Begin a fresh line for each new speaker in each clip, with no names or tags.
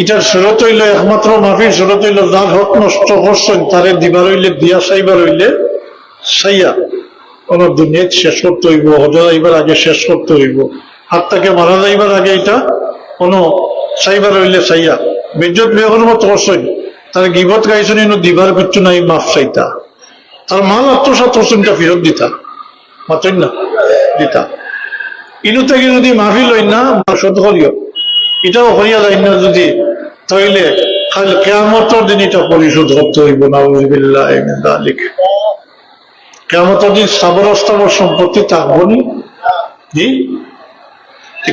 এটার শরত হইল একমাত্র মাফির শরত হইল যার হক নষ্ট করছেন তারে দিবার হইলে দিয়া সাইবার হইলে সাইয়া কোন দুনিয়া শেষ করতে হইব, হজা যাইবার আগে শেষ করতে হইব, হাতটাকে মারা যাইবার আগে এটা কোনো সাইবার হইলে সাইয়া বেজ্জত বেহর মতো করছেন তার গিবত গাইছেন এনে দিবার কিচ্ছু নাই, মাফ চাইতা, তার মাল আত্মসাত করছেন এটা ফেরত দিতা, মাতই না দিতা। ইনু থেকে যদি মাফি লই না শোধ করিও, এটাও হইয়া যায় না যদি, তাইলে কাল কিয়ামতের দিন এটা পরিশোধ করতে হইব। নাউযুবিল্লাহ মিন যালিক। কিয়ামতের দিন স্থাবর অস্থাবর সম্পত্তি থাকবো নি, জি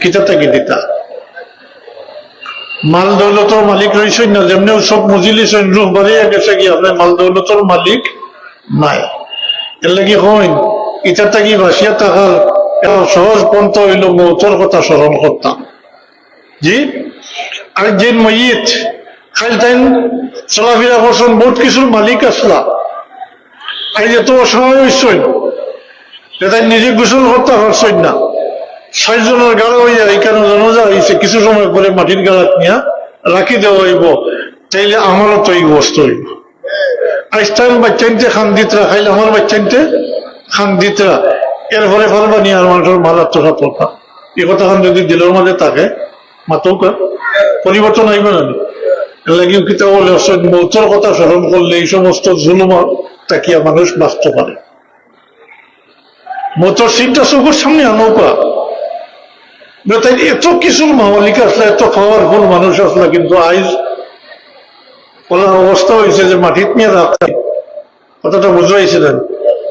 কিতা থেকে দিতা। মাল দৌলতর মালিক রয়েছেন না, যেমনি সব মজিলিসেন রুহ বাড়িয়ে গেছে কি আপনার মাল দৌলতর মালিক নাই। এর লাগি হইন ইটা থাকি বাসিয়া থাকার সহজ পন্থ হইল মৌতর কথা স্মরণ করতাম, জি। আর যে মইত খাইল তাই চলাফেরা করছেন, বহুত কিছুর মালিক আসলা, আর এত অসহায় হইছেন তাই নিজে গোসল করতে পারছেন না, ৬ জনের গাড়া হইয়া এখানে জনজা হয়েছে, কিছু সময় পরে মাটির গাড়াত নিয়ে রাখি দেওয়া হইব, তাইলে আমারও তো এই বস্তু হইব। আইস্তান বাচ্চাইনতে খান্দিতরা খাইলে আমার বাচ্চাইনতে খান্দিতরা, এরপরে ফারবানি আর মানুষের মালাত্মকা কথা এই কথা যদি দিলের মাঝে থাকে মাতৌকা পরিবর্তন আইবে না। এর লাগে কিতাব বলে মৌতর কথা স্মরণ করলে এই সমস্ত জুলুমা তাকিয়া মানুষ বাঁচতে পারে। মৌতর সিটটা চোখের সামনে আনৌকা, তাই এত কিছুর মালিক আসলে, এত পাওয়ারফুল মানুষ আসলে, কিন্তু আইজ বলার অবস্থা হয়েছে যে মাটিত নিয়ে রাখতে কথাটা বুঝাইছিলেন,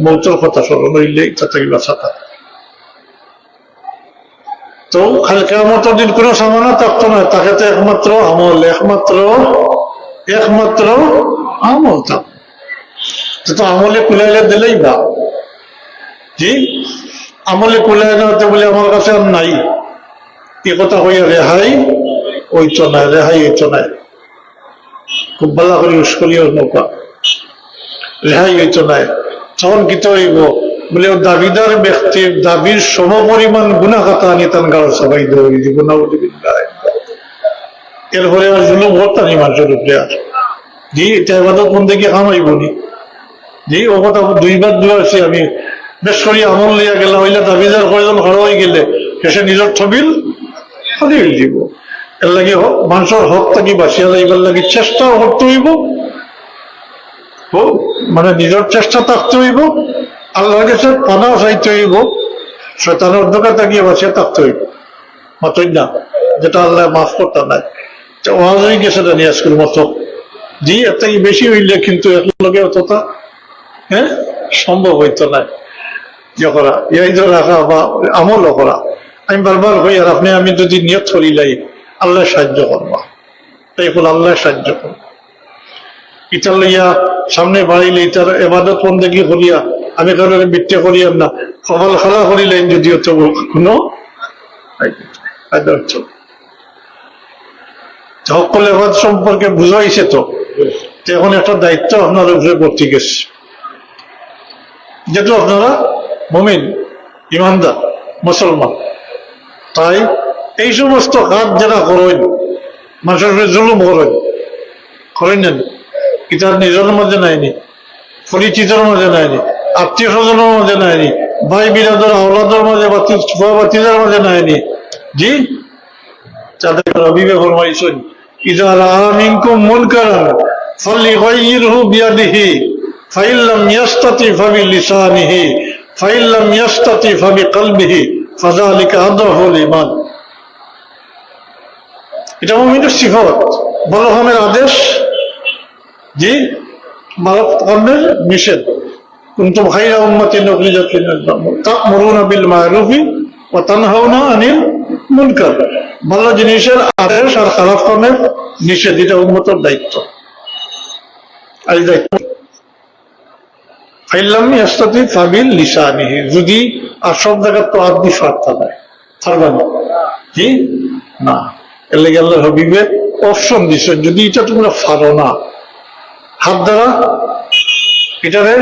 মৌতর কথা স্মরণ হইলে এটা থেকে বাঁচা থাকে। তো খালি কিয়ামতের দিন কোনো সামানা থাকতো না, তাকে তো একমাত্র আমল, একমাত্র আমল থাকতো। তো আমলে কুলাইলে দিলেই বা, জি আমলে কুলাই না হতে বলে আমার কাছে আর নাই, এ কথা হইয়া রেহাই ওইতো নাই, রেহাই হইতো নাই। খুব ভালো করে ইউজ করিও নৌকা, রেহাই হইতো নাই। তখন কিতে হইব বলে দাবিদার ব্যক্তির দাবির সম পরিমাণ গুণাখাতা আনি তান গাড় সবাই দৌড়ি দিব না, এরপরে আর জুলুম হতানি মানুষের উপরে আর, জি এটা এবাদত বন্দেগী কামাইব নি, জি ও কথা দুইবার দুয়ারছি আমি। বেশ করি আমল লইয়া গেলাম, হইলে দাবিদার কয়জন ঘর হয়ে গেলে শেষে নিজের ছবিল হারিয়ে দিব। এর লাগে মানুষের হক থাকি বাঁচিয়া যাইবার লাগে চেষ্টাও করতে হইব, মানে নিজের চেষ্টা থাকতে হইব, আল্লাহর কাছে পানাও চাইতে হইব, শয়তানের অন্ধকার থাকিয়ে বাঁচিয়া থাকতে হইব, মাতই না যেটা আল্লাহ মাফ করতে নাই। ওয়াজ হয়ে গেছে না নিয়াজকুর মতো, জি এর থেকে বেশি হইলে কিন্তু একলগে অতটা সম্ভব হইতো না ইয়ে করা, ইয়াইদ রাখা বা আমলও করা। আমি বারবার হই আর আপনি আমি যদি নিয়ত করিলাই আল্লাহ সাহায্য করবা, তাই বলে আল্লাহ সাহায্য করবো। ইটার লইয়া সামনে বাড়িলে ইটার এবাদত বন্দেগী করিয়া আমি কারণে মিথ্যে করিয়াম না, কপাল খাড়া করিলেন যদিও তো কোনো সকল এবাদ সম্পর্কে বুঝাইছে, তো এখন একটা দায়িত্ব আপনার উপরে পড়তে গেছে, যেহেতু আপনারা মুমিন ইমানদার মুসলমান, তাই এই সমস্ত কাজ যারা করেন, মানুষের জুলুম করেন না, ইটার নিজের মধ্যে নাইনি, পরিচিতর মধ্যে নাইনি, আত্মীয় স্বজনের মধ্যে নাইনি, ভাই বিরাদর আওলাদের মাঝে বাতিজার মাঝে নাইনি, জি তাদের রবিবে ফরমাইছেন ইযা রাআ মিনকুম মুনকারান ফালইগাইয়িরহু বিয়াদিহি ফাইন লাম ইয়াস্তাতি ফাবিলিসানিহি ফাইন লাম ইয়াস্তাতি ফাবিকলবিহি ফাযালিকা আদহারুল ঈমান। এটা মুমিনের সিফাত, ভালো কামের আদেশ, জি মারাত কর্মের নিষেধ। কুনতুম খায়রা উম্মাতিন উখরিজাত লিন-নাস তা'মুরুনা বিল মা'রুফি ওয়া তানহাউনা আনিল মুনকার। ভালো জিনিসের আদেশ আর খারাপ কর্মের নিষেধ, এটা উম্মতের দায়িত্ব। আর দায়িত্ব ফাইল্লাম ইয়াস্তাতি ফাবিল লিসানিহি, যদি আর সব জায়গায় তো আদমি স্বার্থ দেয় ফারবানি, জি না। এর লাগে আল্লাহ হাবিবে অপশন দিচ্ছেন, যদি এটা তোমরা পারো না হাত দ্বারা এটারে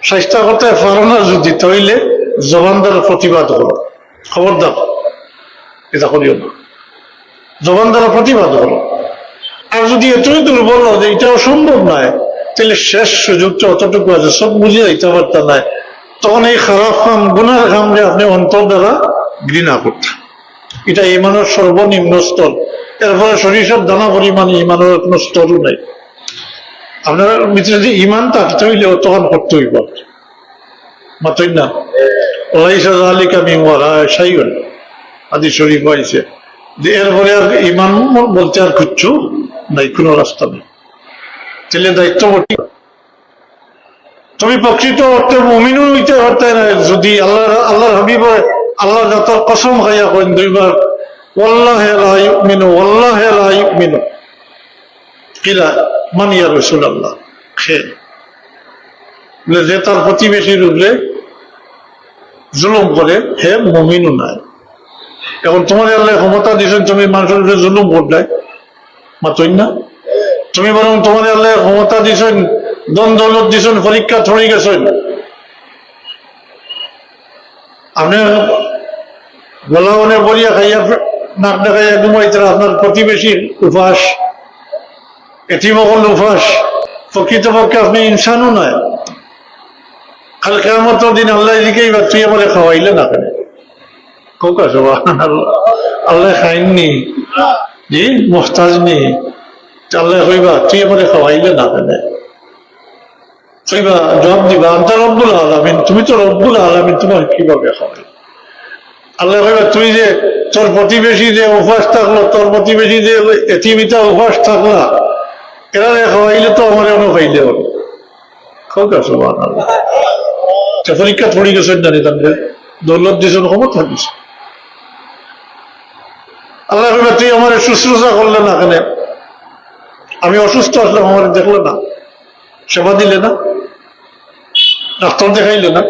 চেষ্টা করতে পারো না, যদি তাইলে জবান দ্বারা প্রতিবাদ করো, খবরদার এটা করিও না, জবান দ্বারা প্রতিবাদ করো। আর যদি এতই দুর্বল যে এটাও সম্ভব নয়, তাহলে শেষ সুযোগটা অতটুকু আছে, সব বুঝে যাইতে পারত না, তখন এই খারাপ কাম গুনার কাম যে আপনি অন্তর দ্বারা ঘৃণা করতেন। এটা ইমানের সর্বনিম্ন স্তর। এরপরে সরিষার দানা পরিমাণ ইমানের কোনো স্তরও নাই। আপনার ভিতরে যে ইমান থাকতে হইলেও তখন করতে হইব মাতই না। আদি শরীফ হয়েছে যে এরপরে আর ইমান বলতে আর কিচ্ছু নাই, কোনো রাস্তা নেই। তাহলে দায়িত্ব বটি তুমি প্রকৃত অর্থে মুমিনুন হইতে পারতে না যদি আল্লাহর হাবিব আল্লাহ যত কসম খাইয়া কইন দুইবার ওয়াল্লাহি লা ইউমিনু ওয়াল্লাহি লা ইউমিনু কিলা মান ইয়া রাসূলুল্লাহ, যে তার প্রতিবেশীর উপরে জুলুম করে হে মুমিনও নাই। এখন তোমার আল্লাহ ক্ষমতা দিয়েছেন তুমি মানুষের উপরে জুলুম করলে মাতই না। তুমি বরং তোমার আল্লাহ ক্ষমতা দিয়েছেন, দন দৌলত দিয়েছেন, পরীক্ষা থড়ি গেছেন, আপনি গলা মনে বলিয়া খাইয়া নাক দেখাইয়া ঘুমাইতে আপনার প্রতিবেশীর উপাস, এটিমহল উপাস, প্রকৃতপক্ষে আপনি ইনসানও নয়। কাল কিয়ামতের দিন আল্লাহ এদিকেই বা তুই আমারে খাওয়াইলে না কেন কোকা সবা আল্লাহ খাইননি জি মোহতাজ নি, আল্লাহ কইবা তুই আমারে খাওয়াইলে না কেন, কইবা জবাব দিবা আনতা রব্বুল আলামিন, তুমি তো রব্বুল আলামিন, তোমার কিভাবে খাওয়াই। আল্লাহ কইবা তুই যে তোর প্রতিবেশী যে উপাস থাকলো, তোর প্রতিবেশী যে এতিমিতা উপাস থাকলা, এরা খাওয়াইলে তো আমার এমন খাইলে হবে কোকা সবা আল্লাহ। পরীক্ষা থড়ি গেছেন জানি তাদের দৌলত দিয়েছেন, ক্ষমতা দিয়েছে। আল্লাহ তুই আমার শুশ্রূষা করলে না, কেন আমি অসুস্থ আসলাম আমার দেখলে না, সেবা দিলে না, ডাক্তার দেখাইলে না,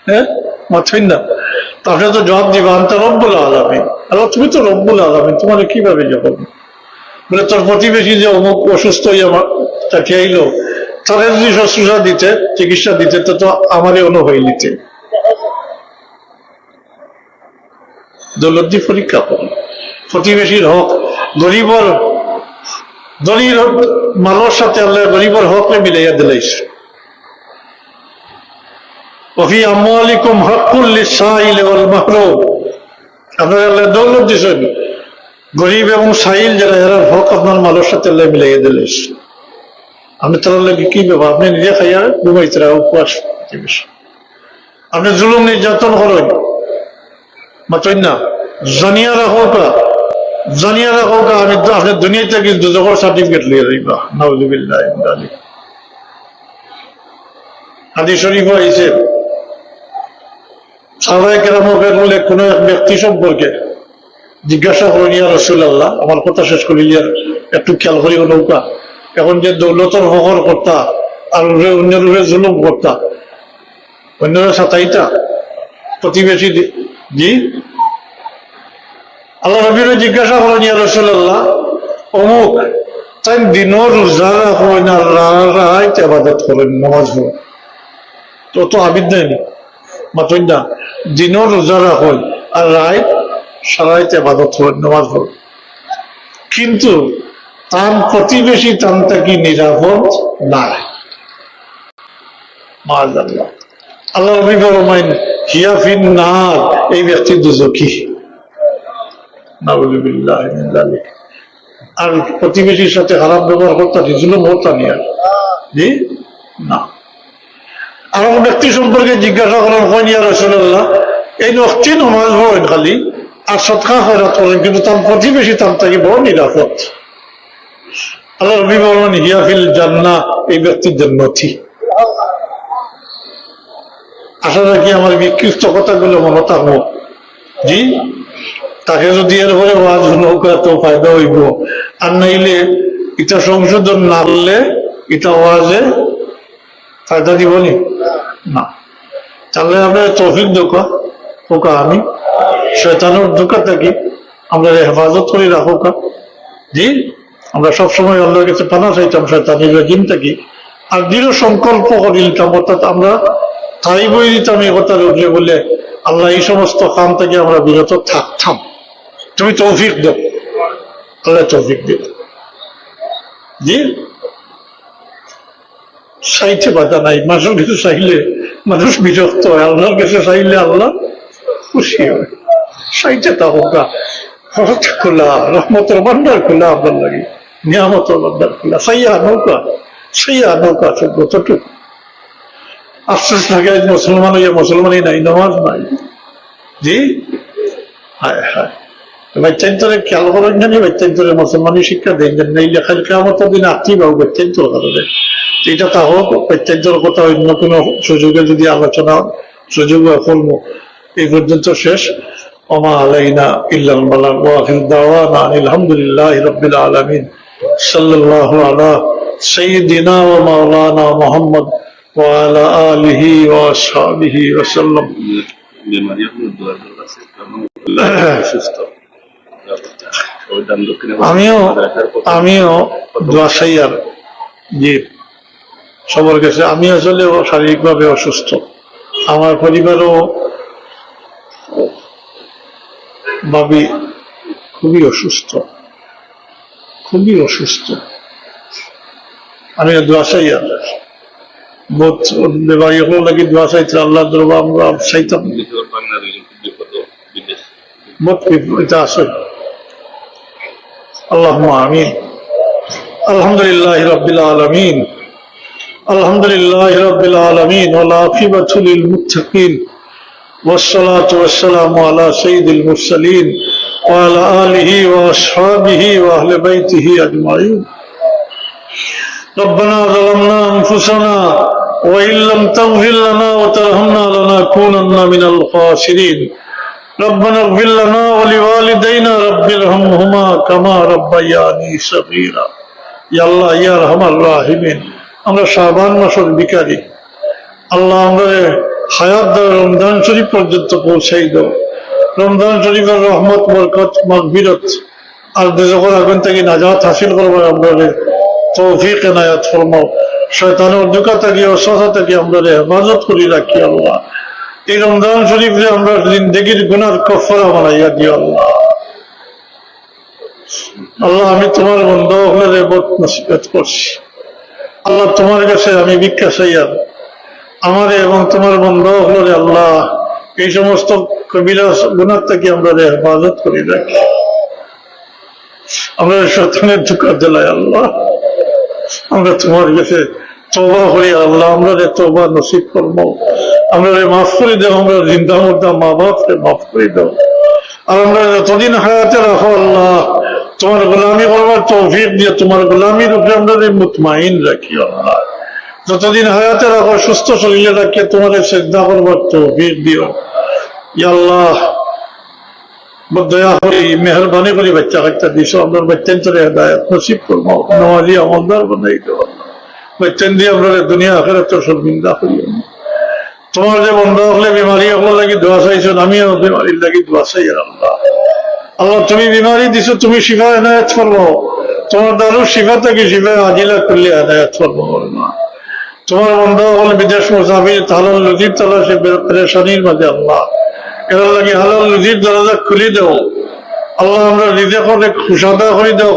হ্যাঁ মাথুই না। তাহলে তো জবাব দিবা আনতা রব্বুল আলামিন, আল্লাহ তুমি তো রব্বুল আলামিন, তোমার কিভাবে যখন বলে তোর প্রতিবেশী যে অমুক অসুস্থ হয়ে আমার তাকে আইলো, তারা যদি শুশ্রূষা দিতে চিকিৎসা দিতে তো আমারই অনুভব নিতে। দৌলতী পরীক্ষা করো প্রতিবেশীর হক, গরিবর ধনীর মালের সাথে আল্লাহ গরিবর হকরে মিলাইয়া দিলাইছে। ওফি আমওয়ালিকুম হাক্কুল লিসাইল ওয়াল মাহরুম, আপনারা আল্লাহ দৌলত দিয়েছেন, গরিব এবং সাইল যারা এরা হক আপনার মালের সাথে আল্লাহ মিলাইয়া দিলাইছে। আপনি তার লাগে কি ব্যাপার, আপনি নিজে খাইয়া ঘুমাইতে উপবাস, আপনি জুলুম নির্যাতন করেন মাতই না, জানিয়া রাখো কা আমি আপনি দুনিয়াতে কিন্তু যখন সার্টিফিকেট লিয়ে যাইবা নাউযুবিল্লাহ। হাদিস শরীফ হয়েছে সাহাবায়ে কেরামের বলে কোন এক ব্যক্তি সম্পর্কে জিজ্ঞাসা করেন ইয়া রাসূলুল্লাহ, আমার কথা শেষ করিয়া একটু খেয়াল করিও নৌকা, এখন যে দৌলতর হকর করতা আর অন্যের উপরে জুলুম করতা, অন্যরা সাতাইতা প্রতিবেশী জি আল্লাহ নবীর জিজ্ঞাসা করেন ইয়া রাসূলুল্লাহ, অমুক তাই দিনও রোজা রাখেন আর রাত ইবাদত করেন, নামাজ পড়েন, তো আবিদ নেই মাতই না, দিনও রোজা রাখেন আর রাত সারা রাত ইবাদত করেন, নামাজ পড়েন, কিন্তু তার প্রতিবেশী তানটা কি নিরাপদ নাই। মাআযাল্লাহ, আল্লাহ নবী ফরমাইন হিয়া ফিন নার, এই ব্যক্তি দুজখী। নাউযুবিল্লাহ মিন যালিক। আর প্রতিবেশীর সাথে খারাপ ব্যবহার করতা জুলুম হতা নিয়ে জি না। আর ব্যক্তি সম্পর্কে জিজ্ঞাসা করেন হয় ইয়া রাসূলুল্লাহ, এই নখটি নামাজ পড়েন খালি আর সদকা খয়রাত করেন, কিন্তু তার প্রতিবেশী তার থেকে বড় নিরাপদ। আল্লাহ নবী বলেন হিয়া ফিল জান্নাহ, এই ব্যক্তির জান্নাতি। আশা রাখি আমার বিকৃত কথাগুলো মনে থাকবো জি, তাকে যদি এরপরে ওয়াজ নৌকা তো ফায়দা হইব, আর নাইলে এটা সংশোধন না করলে এটা ওয়াজে ফায়দা দিবনি না। তাহলে আমরা তৌফিক দোকা হোকা, আমি শয়তানের দোকা থাকি আমরা হেফাজত করে রাখোকা জি। আমরা সবসময় আল্লাহর কাছে পানা চাইতাম শয়তানের রাজিম থাকি, আর দৃঢ় সংকল্প করিতাম, অর্থাৎ আমরা তাই বই দিতাম এই কথার উঠলে বলে আল্লাহ এই সমস্ত কাম থেকে আমরা বিরত থাকতাম। তুমি তৌফিক দাও, আল্লাহ তৌফিক দিও। জি চাইতে বাধা নাই, মানুষের কিছু চাইলে মানুষ বিরক্ত হয়, আল্লাহর কাছে চাইলে আল্লাহ খুশি হয়। চাইতে থাকা হঠাৎ খোলা, রহমতের ভান্ডার খোলা, আপনার লাগে নিয়ামতের ভান্ডার খোলা, সাইয়া নৌকা আছে যতটুকু। আফসোস থাকে মুসলমান হইয়া মুসলমানই নাই, নামাজ নাই। জি হায় হায়, বাচ্চান্তরে খেয়াল করেন জানি, বাচ্চান্তরে মুসলমানি শিক্ষা দেন যেন এই লেখার কেমতের দিন আত্মীয় বাবু বাচ্চান্তর কারণে এটা তা হোক। বাচ্চান্তর কথা অন্য কোনো সুযোগে যদি আলোচনা সুযোগ করবো। এই পর্যন্ত শেষ। ওমা আলাইনা ইল্লাল বালাগ ওয়া আখিরু দাওয়ানা আলহামদুলিল্লাহি রাব্বিল আলামিন। সাল্লাল্লাহু আলা সাইয়্যিদিনা ওয়া মাওলানা মুহাম্মদ ওয়া আলা আলিহি ওয়া আসহাবিহি ওয়া সাল্লাম। আমিও দোয়া চাই আর জি সবার কাছে। আমি আসলে শারীরিকভাবে অসুস্থ, আমার পরিবারও ভাবি খুবই অসুস্থ, খুবই অসুস্থ। আমি দোয়া চাই আর বহুত বাড়িগুলো লাগি দোয়া চাইতে আল্লাহ দরবার আমরা চাইতাম। এটা আছে আল্লাহুম্মা আমিন। আলহামদুলিল্লাহি রাব্বিল আলামিন, আলহামদুলিল্লাহি রাব্বিল আলামিন ওয়াল আকিবাতু লিল মুত্তাকিন ওয়াসসালাতু ওয়াসসালামু আলা সাইয়্যিদিল মুরসালিন ওয়া আলা আলিহি ওয়া আসহাবিহি ওয়া আহলি বাইতিহি আজমাইন। ربنا ظلمنا أنفسنا وإن لم تغفر لنا وترحمنا لنكونن من الخاسرين ربنا اغفر لنا ولوالدينا رب ارحمهما كما ربياني صغيرا। ইয়া আল্লাহ ইয়া আরহামার রাহিমিন, আমরা শাবান মাসের ভিখারি, আল্লাহ আমরা হায়াত দাও, রমজান শরীফ পর্যন্ত পৌঁছাই দাও। রমজান শরীফের রহমত বরকত মাগফিরাত আর দুজকের আগুন থেকে নাজাত হাসিল করবার আমরা তৌফিক এনায়াত ফরমাও। শয়তানের ধোঁকা থেকে অসহা থেকে আমরা হেফাজত করি রাখি আল্লাহ। এই রমজান শরীফে আমরা জিন্দেগির গুনার কফারা বানাইয়া দিও আল্লাহ। আল্লাহ আমি তোমার বন্ধ হলে বহুত নসিহত করছি আল্লাহ, তোমার কাছে আমি ভিক্ষা চাই আর আমারে এবং তোমার বন্ধ হলে আল্লাহ এই সমস্ত কবিরা গুনার থেকে আমরা হেফাজত করি রাখি। আমরা শয়তানের ধোঁকা দিলাই আল্লাহ, আমরা তোমার কাছে তওবা করি আল্লাহ, আমরা তওবা নসিব করবো। আমরা মাফ করে দাও, আমরা জিন্দা মুর্দা মা বাপকে মাফ করে দাও। আর আমরা যতদিন হায়াতে রাখো আল্লাহ, তোমার গোলামি করবার তৌফিক দিয়ে তোমার গোলামির উপরে আমরা মুতমাইন রাখি আল্লাহ। যতদিন হায়াতে রাখো, সুস্থ শরীরে রাখিয়ে তোমার সিজদা করবার তৌফিক দিও ইয়া আল্লাহ। দয়া করি মেহরবানি করি বাচ্চা কাচ্চা দিছো, আমরা বাচ্চান চলে হেদায়েত নসিব করবো, নওয়াজি আমলদার বানাই দেবো। বাচ্চান দিয়ে আমরা দুনিয়া আখিরাত শর্মিন্দা করি। তোমার যে বন্ধ হলে বিমারি হলে লাগি দোয়া চাইছো, আমিও বিমারির লাগি দোয়া চাই আল্লাহ। আল্লাহ তুমি বিমারি দিছো, তুমি শিফা এনায়াত করবো। তোমার দারুর শিফা থেকে শিফা আজিলা করলে এনায়াত করবো না। তোমার বন্ধ হলে বিদেশ মুসাফির হালাল লুজির তালাশে পেরেশানির মাঝে আল্লাহ, এরা লাগে হালাল লুজির দরজা খুলে দেও আল্লাহ। আমরা রিজেক করে খুশাদা করে দেও।